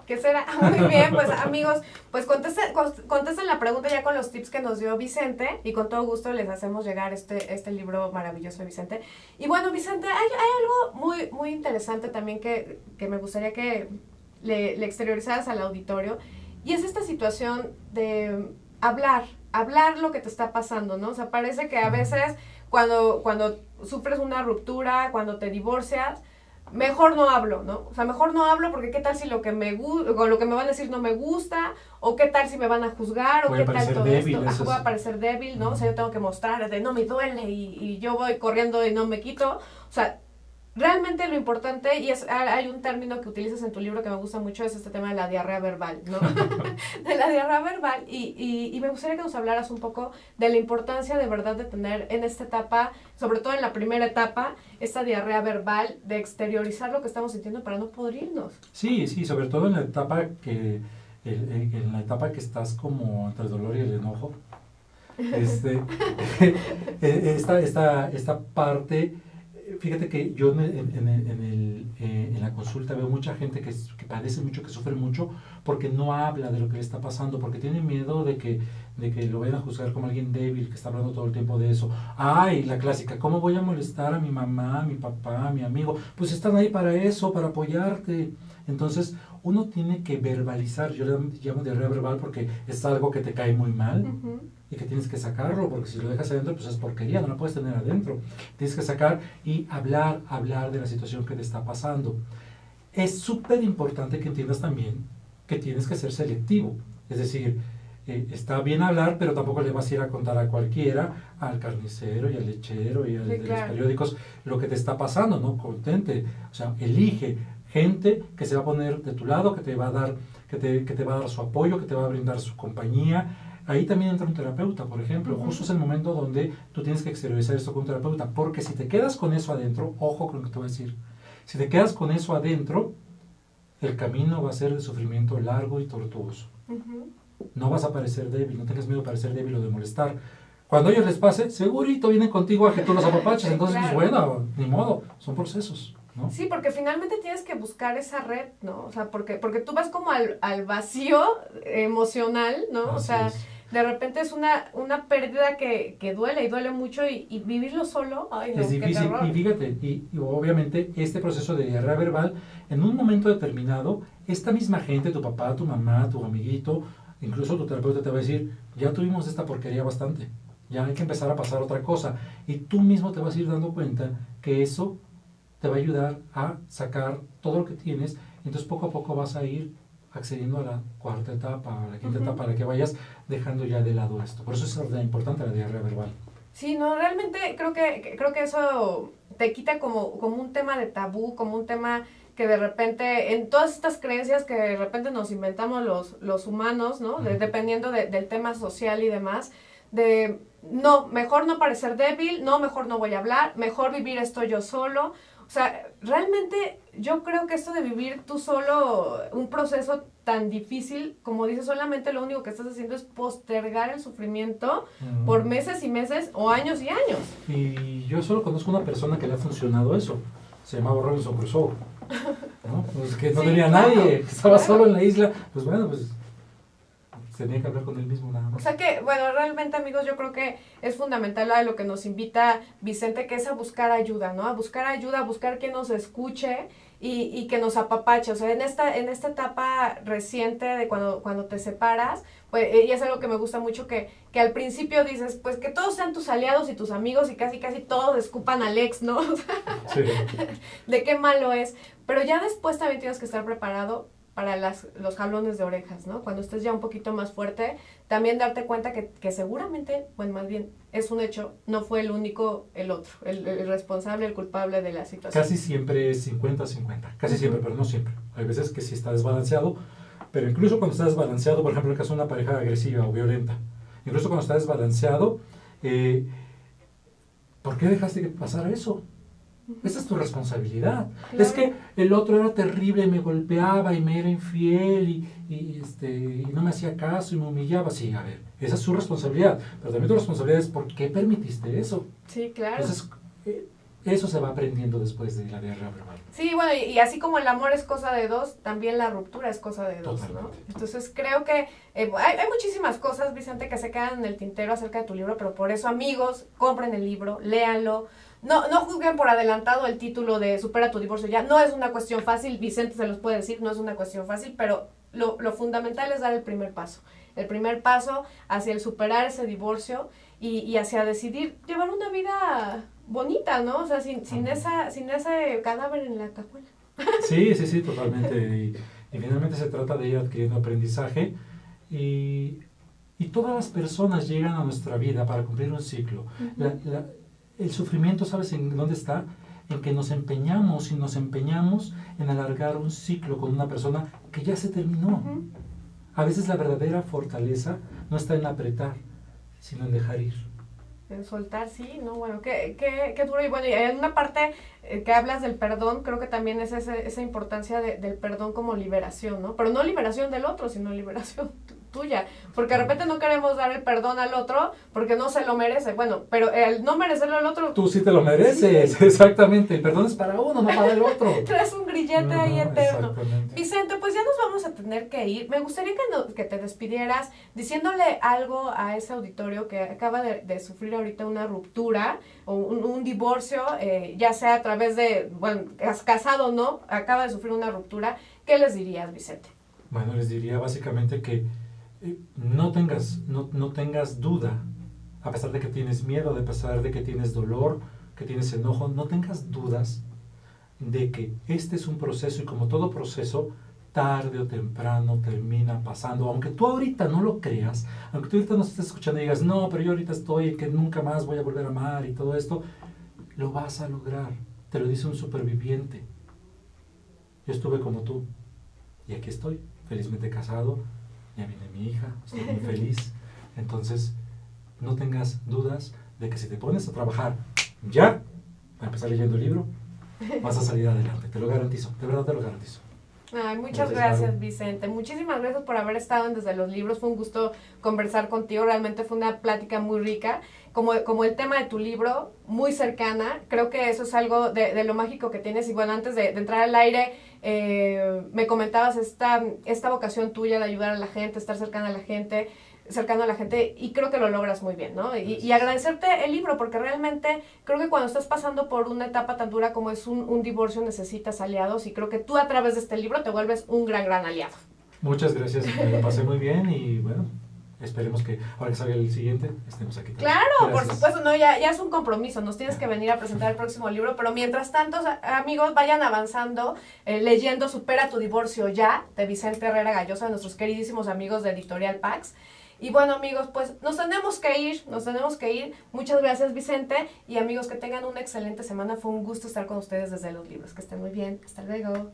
¿Qué será? Muy bien, pues amigos, pues contesten la pregunta ya con los tips que nos dio Vicente, y con todo gusto les hacemos llegar este libro maravilloso de Vicente. Y bueno, Vicente, hay algo muy, muy interesante también que me gustaría que le exteriorizaras al auditorio, y es esta situación de hablar lo que te está pasando, ¿no? O sea, parece que a veces cuando sufres una ruptura, cuando te divorcias, mejor no hablo, ¿no? O sea, mejor no hablo porque qué tal si lo que me van a decir no me gusta, o qué tal si me van a juzgar, o qué tal todo esto. Voy a parecer débil, ¿no? O sea, yo tengo que mostrar de no me duele y yo voy corriendo y no me quito. O sea, realmente lo importante, y hay un término que utilizas en tu libro que me gusta mucho, es este tema de la diarrea verbal, ¿no? De la diarrea verbal, y me gustaría que nos hablaras un poco de la importancia de verdad de tener en esta etapa, sobre todo en la primera etapa, esta diarrea verbal, de exteriorizar lo que estamos sintiendo para no podrirnos. Sí, sobre todo en la etapa en la etapa que estás como entre el dolor y el enojo. Esta parte. Fíjate que yo en la consulta veo mucha gente que padece mucho, que sufre mucho, porque no habla de lo que le está pasando, porque tiene miedo de que lo vayan a juzgar como alguien débil, que está hablando todo el tiempo de eso. Ay, la clásica, ¿cómo voy a molestar a mi mamá, a mi papá, a mi amigo? Pues están ahí para eso, para apoyarte. Entonces, uno tiene que verbalizar. Yo le llamo diarrea verbal porque es algo que te cae muy mal. Y que tienes que sacarlo, porque si lo dejas adentro, pues es porquería, no lo puedes tener adentro. Tienes que sacar y hablar de la situación que te está pasando. Es súper importante que entiendas también que tienes que ser selectivo. Es decir, está bien hablar, pero tampoco le vas a ir a contar a cualquiera, al carnicero y al lechero y al de los periódicos, lo que te está pasando, ¿no? Contente. O sea, elige gente que se va a poner de tu lado, que te va a dar su apoyo, que te va a brindar su compañía. Ahí también entra un terapeuta, por ejemplo. Justo es el momento donde tú tienes que exteriorizar esto con un terapeuta, porque si te quedas con eso adentro, ojo con lo que te voy a decir, si te quedas con eso adentro, el camino va a ser de sufrimiento largo y tortuoso. No vas a parecer débil, no tengas miedo de parecer débil o de molestar. Cuando a ellos les pase, segurito vienen contigo a que tú los apapaches. Entonces, pues bueno, ni modo, son procesos. ¿no? Sí, porque finalmente tienes que buscar esa red, ¿no? O sea, porque tú vas como al vacío emocional, ¿no? Así O sea, es. de repente es una pérdida que duele y duele mucho y vivirlo solo, ay no, Es qué difícil, terror. y fíjate, y obviamente este proceso de diarrea verbal, en un momento determinado, esta misma gente, tu papá, tu mamá, tu amiguito, incluso tu terapeuta te va a decir, ya tuvimos esta porquería bastante, ya hay que empezar a pasar otra cosa, y tú mismo te vas a ir dando cuenta que eso te va a ayudar a sacar todo lo que tienes, entonces poco a poco vas a ir accediendo a la cuarta etapa, a la quinta etapa, para que vayas dejando ya de lado esto. Por eso es tan importante la diarrea verbal. Sí, no, realmente creo que eso te quita como un tema de tabú, como un tema que de repente, en todas estas creencias que de repente nos inventamos los humanos, ¿no? Dependiendo del tema social y demás, de no, mejor no parecer débil, no, mejor no voy a hablar, mejor vivir esto yo solo. O sea, realmente yo creo que esto de vivir tú solo, un proceso tan difícil, como dices, solamente lo único que estás haciendo es postergar el sufrimiento por meses y meses o años y años. Y yo solo conozco una persona que le ha funcionado eso. Se llamaba Robinson Crusoe, ¿no? Pues que no Sí, tenía claro, nadie, estaba claro. solo en la isla. Pues bueno, pues tenía que hablar con él mismo nada O más. sea que, bueno, realmente, amigos, yo creo que es fundamental a lo que nos invita Vicente, que es a buscar ayuda, ¿no? A buscar quien nos escuche y que nos apapache. O sea, en esta etapa reciente de cuando te separas, pues, y es algo que me gusta mucho, que al principio dices, pues que todos sean tus aliados y tus amigos y casi todos escupan al ex, ¿no? Sí. De qué malo es. Pero ya después también tienes que estar preparado para los jalones de orejas, ¿no? Cuando estés ya un poquito más fuerte, también darte cuenta que seguramente, bueno, más bien, es un hecho, no fue el único, el otro, el responsable, el culpable de la situación. Casi siempre es 50-50, casi siempre, pero no siempre. Hay veces que sí está desbalanceado, pero incluso cuando está desbalanceado, por ejemplo, en el caso de una pareja agresiva o violenta, incluso cuando está desbalanceado, ¿por qué dejaste que pasara eso? Esa es tu responsabilidad. Claro. Es que el otro era terrible, me golpeaba y me era infiel y no me hacía caso y me humillaba. Sí, a ver, esa es su responsabilidad. Pero también tu responsabilidad es por qué permitiste eso. Sí, claro. Entonces, eso se va aprendiendo después de la diarrea verbal. Sí, bueno, y así como el amor es cosa de dos, también la ruptura es cosa de dos, ¿no? Totalmente. Entonces creo que hay muchísimas cosas, Vicente, que se quedan en el tintero acerca de tu libro, pero por eso, amigos, compren el libro, léanlo. No juzguen por adelantado el título de Supera tu divorcio ya. No es una cuestión fácil, Vicente se los puede decir, no es una cuestión fácil, pero lo fundamental es dar el primer paso. El primer paso hacia el superar ese divorcio y hacia decidir llevar una vida bonita, ¿no? O sea, sin ese cadáver en la cajuela. Sí, totalmente. Y finalmente se trata de ir adquiriendo aprendizaje y todas las personas llegan a nuestra vida para cumplir un ciclo. El sufrimiento, ¿sabes en dónde está? En que nos empeñamos en alargar un ciclo con una persona que ya se terminó. A veces la verdadera fortaleza no está en apretar, sino en dejar ir. En soltar, sí, no, bueno, qué duro. Y bueno, y en una parte que hablas del perdón, creo que también es esa importancia del perdón como liberación, ¿no? Pero no liberación del otro, sino liberación tuya. Porque de repente no queremos dar el perdón al otro porque no se lo merece. Bueno, pero el no merecerlo al otro... Tú sí te lo mereces, sí. Exactamente. El perdón es para uno, no para el otro. Traes un grillete ahí eterno. Exactamente. Vicente, pues ya nos vamos a tener que ir. Me gustaría que te despidieras diciéndole algo a ese auditorio que acaba de sufrir ahorita una ruptura o un divorcio, ya sea a través de, bueno, casado o no, acaba de sufrir una ruptura. ¿Qué les dirías, Vicente? Bueno, les diría básicamente que no tengas duda, a pesar de que tienes miedo, a pesar de que tienes dolor, que tienes enojo, no tengas dudas de que este es un proceso y como todo proceso, tarde o temprano termina pasando. Aunque tú ahorita no lo creas, aunque tú ahorita no estés escuchando y digas, no, pero yo ahorita estoy que nunca más voy a volver a amar y todo esto, lo vas a lograr. Te lo dice un superviviente. Yo estuve como tú y aquí estoy, felizmente casado. Ya viene mi hija, estoy muy feliz. Entonces, no tengas dudas de que si te pones a trabajar ya, a empezar leyendo el libro, vas a salir adelante. Te lo garantizo, de verdad te lo garantizo. Ay, muchas gracias, Vicente. Muchísimas gracias por haber estado en Desde los Libros. Fue un gusto conversar contigo. Realmente fue una plática muy rica. Como el tema de tu libro, muy cercana. Creo que eso es algo de lo mágico que tienes. Y bueno, antes de entrar al aire, me comentabas esta vocación tuya de ayudar a la gente, estar cercano a la gente, y creo que lo logras muy bien, ¿no? Y agradecerte el libro, porque realmente creo que cuando estás pasando por una etapa tan dura como es un divorcio, necesitas aliados, y creo que tú a través de este libro te vuelves un gran aliado. Muchas gracias, me lo pasé muy bien y bueno, esperemos que ahora que salga el siguiente estemos aquí también. Claro, por supuesto, no, ya es un compromiso, nos tienes que venir a presentar el próximo libro, pero mientras tanto, amigos, vayan avanzando, leyendo Supera tu divorcio ya, de Vicente Herrera Galloso, de nuestros queridísimos amigos de Editorial Pax. Y bueno, amigos, pues nos tenemos que ir. Muchas gracias, Vicente, y amigos, que tengan una excelente semana. Fue un gusto estar con ustedes desde los libros. Que estén muy bien. Hasta luego.